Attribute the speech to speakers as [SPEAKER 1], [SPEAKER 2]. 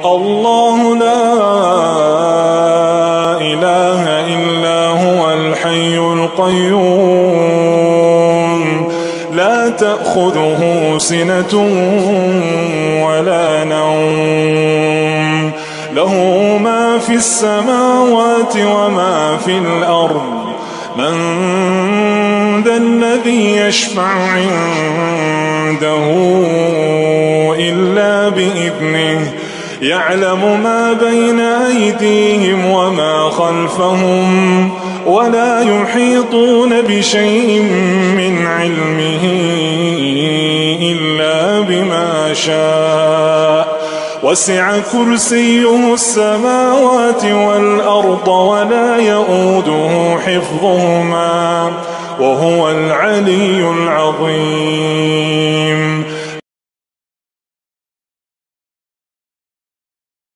[SPEAKER 1] الله لا إله إلا هو الحي القيوم لا تأخذه سنة ولا نوم له ما في السماوات وما في الأرض من ذا الذي يشفع عنده إلا بإذنه يعلم ما بين أيديهم وما خلفهم ولا يحيطون بشيء من علمه إلا بما شاء وسع كرسيه السماوات والأرض ولا يؤوده حفظهما وهو العلي العظيم